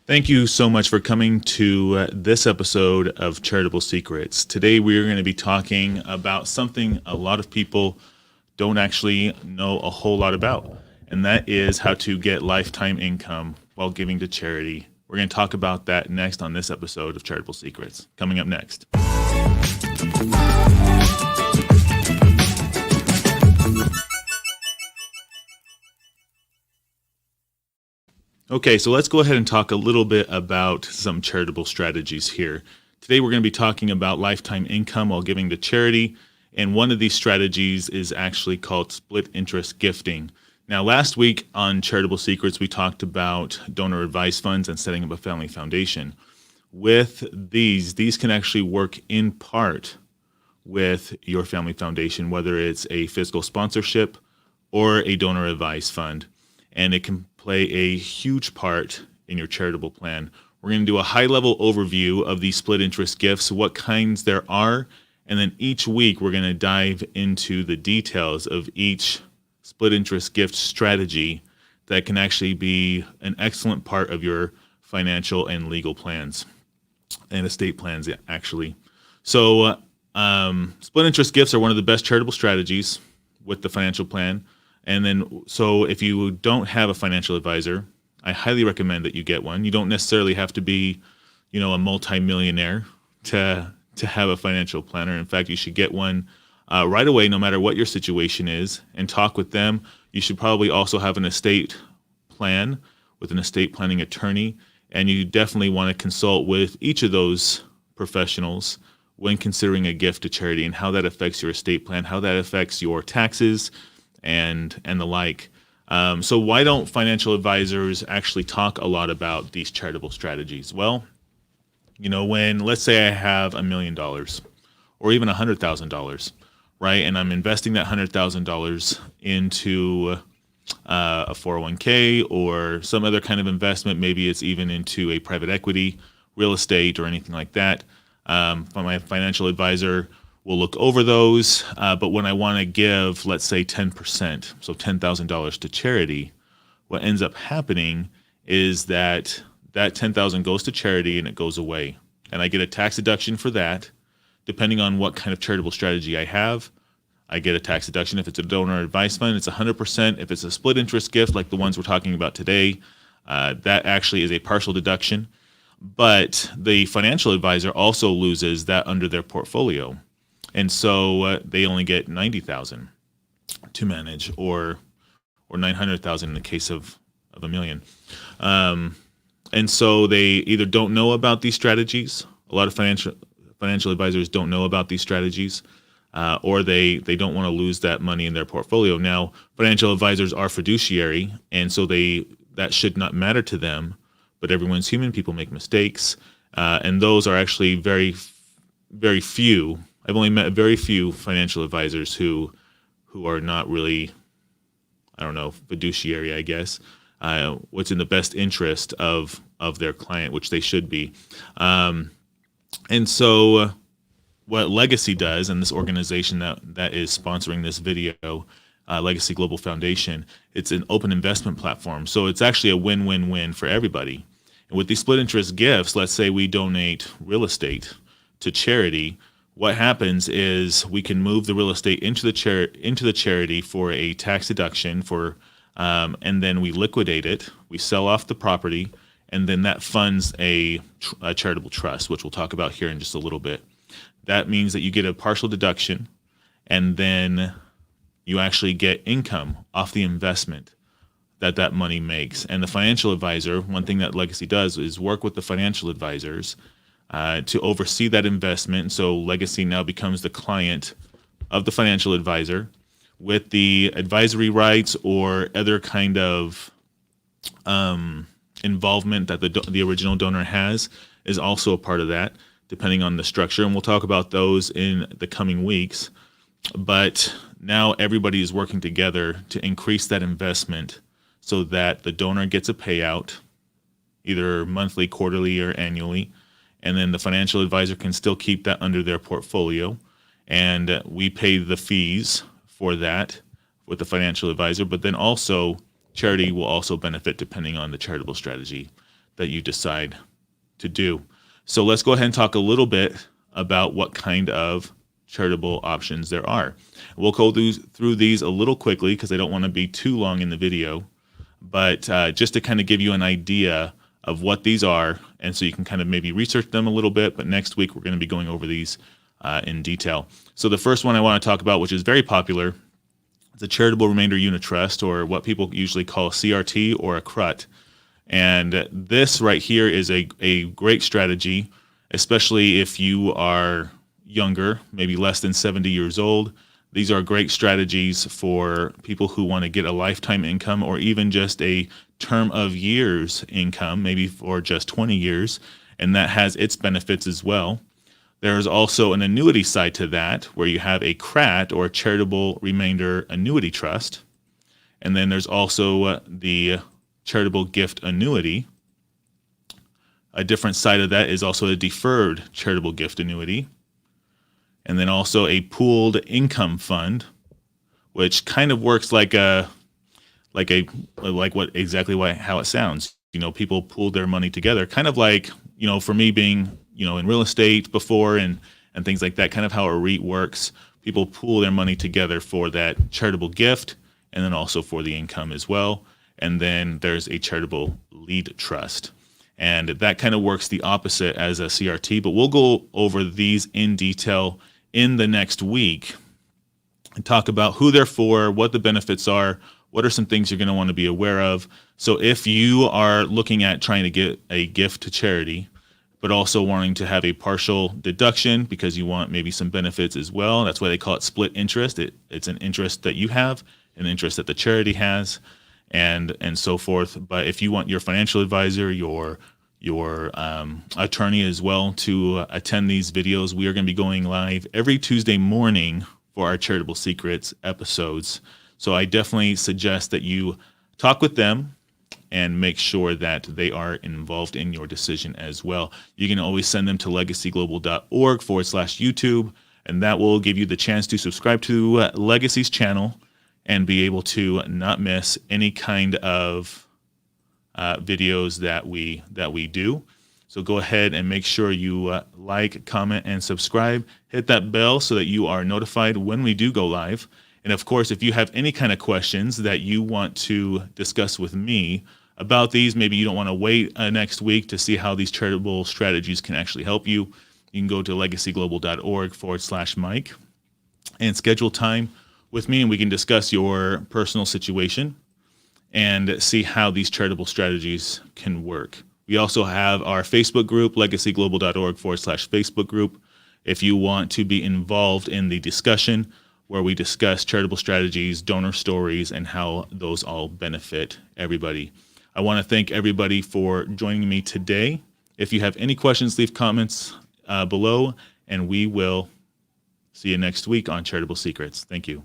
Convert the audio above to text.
Thank you so much for coming to this episode of Charitable Secrets. Today we are going to be talking about something a lot of people don't actually know a whole lot about, and that is how to get lifetime income while giving to charity. We're going to talk about that next on this episode of Charitable Secrets. Coming up next. Okay, so let's go ahead and talk a little bit about some charitable strategies here. Today we're going to be talking about lifetime income while giving to charity, and one of these strategies is actually called split interest gifting. Now, last week on Charitable Secrets, we talked about donor advised funds and setting up a family foundation. With these can actually work in part with your family foundation, whether it's a physical sponsorship or a donor advised fund. And it can play a huge part in your charitable plan. We're going to do a high-level overview of these split interest gifts, what kinds there are, and then each week we're going to dive into the details of each split interest gift strategy that can actually be an excellent part of your financial and legal plans and estate plans, actually. So split interest gifts are one of the best charitable strategies with the financial plan. And then, so if you don't have a financial advisor, I highly recommend that you get one. You don't necessarily have to be, a multimillionaire to have a financial planner. In fact, you should get one right away, no matter what your situation is, and talk with them. You should probably also have an estate plan with an estate planning attorney, and you definitely want to consult with each of those professionals when considering a gift to charity and how that affects your estate plan, how that affects your taxes, and the like. So why don't financial advisors actually talk a lot about these charitable strategies? Well, when, let's say I have $1 million or even $100,000, right? And I'm investing that $100,000 into a 401k or some other kind of investment. Maybe it's even into a private equity, real estate, or anything like that. My financial advisor will look over those, but when I want to give, let's say 10%, so $10,000 to charity, what ends up happening is that $10,000 goes to charity and it goes away. And I get a tax deduction for that. Depending on what kind of charitable strategy I have, I get a tax deduction. If it's a donor advised fund, it's 100%. If it's a split interest gift like the ones we're talking about today, that actually is a partial deduction. But the financial advisor also loses that under their portfolio. And so they only get $90,000 to manage, or $900,000 in the case of $1 million. And so they either don't know about these strategies. A lot of financial advisors don't know about these strategies, or they don't want to lose that money in their portfolio. Now, financial advisors are fiduciary, and so that should not matter to them. But everyone's human. People make mistakes, and those are actually very, very few. I've only met very few financial advisors who are not really, fiduciary, I guess, what's in the best interest of their client, which they should be. And so what Legacy does, and this organization that is sponsoring this video, Legacy Global Foundation, it's an open investment platform. So it's actually a win-win-win for everybody. And with these split interest gifts, let's say we donate real estate to charity. What happens is we can move the real estate into the charity for a tax deduction and then we liquidate it. We sell off the property, and then that funds a charitable trust, which we'll talk about here in just a little bit. That means that you get a partial deduction, and then you actually get income off the investment that money makes. And the financial advisor, one thing that Legacy does is work with the financial advisors to oversee that investment. So Legacy now becomes the client of the financial advisor with the advisory rights or other kind of involvement that the original donor has is also a part of that, depending on the structure. And we'll talk about those in the coming weeks. But now everybody is working together to increase that investment so that the donor gets a payout, either monthly, quarterly, or annually. And then the financial advisor can still keep that under their portfolio. And we pay the fees for that with the financial advisor. But then also charity will also benefit depending on the charitable strategy that you decide to do. So let's go ahead and talk a little bit about what kind of charitable options there are. We'll go through these a little quickly because I don't want to be too long in the video, but just to kind of give you an idea of what these are, and so you can kind of maybe research them a little bit, but next week we're going to be going over these in detail. So the first one I want to talk about, which is very popular, is a charitable remainder unit trust, or what people usually call a CRT or a CRUT. And this right here is a great strategy, especially if you are younger, maybe less than 70 years old. These are great strategies for people who want to get a lifetime income, or even just a term of years income, maybe for just 20 years, and that has its benefits as well. There's also an annuity side to that, where you have a CRAT, or charitable remainder annuity trust. And then there's also the charitable gift annuity. A different side of that is also a deferred charitable gift annuity. And then also a pooled income fund, which kind of works like how it sounds. You know, people pool their money together, kind of like, you know, for me being, you know, in real estate before and things like that, kind of how a REIT works. People pool their money together for that charitable gift, and then also for the income as well. And then there's a charitable lead trust. And that kind of works the opposite as a CRT, but we'll go over these in detail in the next week and talk about who they're for, what the benefits are, what are some things you're going to want to be aware of. So if you are looking at trying to get a gift to charity, but also wanting to have a partial deduction because you want maybe some benefits as well, that's why they call it split interest. It's an interest that you have, an interest that the charity has, and so forth. But if you want your financial advisor, your attorney as well to attend these videos, we are going to be going live every Tuesday morning for our Charitable Secrets episodes. So I definitely suggest that you talk with them and make sure that they are involved in your decision as well. You can always send them to legacyglobal.org/YouTube, and that will give you the chance to subscribe to Legacy's channel and be able to not miss any kind of videos that we do. So go ahead and make sure you like, comment, and subscribe. Hit that bell so that you are notified when we do go live. And of course, if you have any kind of questions that you want to discuss with me about these, maybe you don't want to wait next week to see how these charitable strategies can actually help you, you can go to legacyglobal.org/Mike and schedule time with me, and we can discuss your personal situation and see how these charitable strategies can work. We also have our Facebook group, legacyglobal.org/Facebook group, if you want to be involved in the discussion where we discuss charitable strategies, donor stories, and how those all benefit everybody. I want to thank everybody for joining me today. If you have any questions, leave comments below, and we will see you next week on Charitable Secrets. Thank you.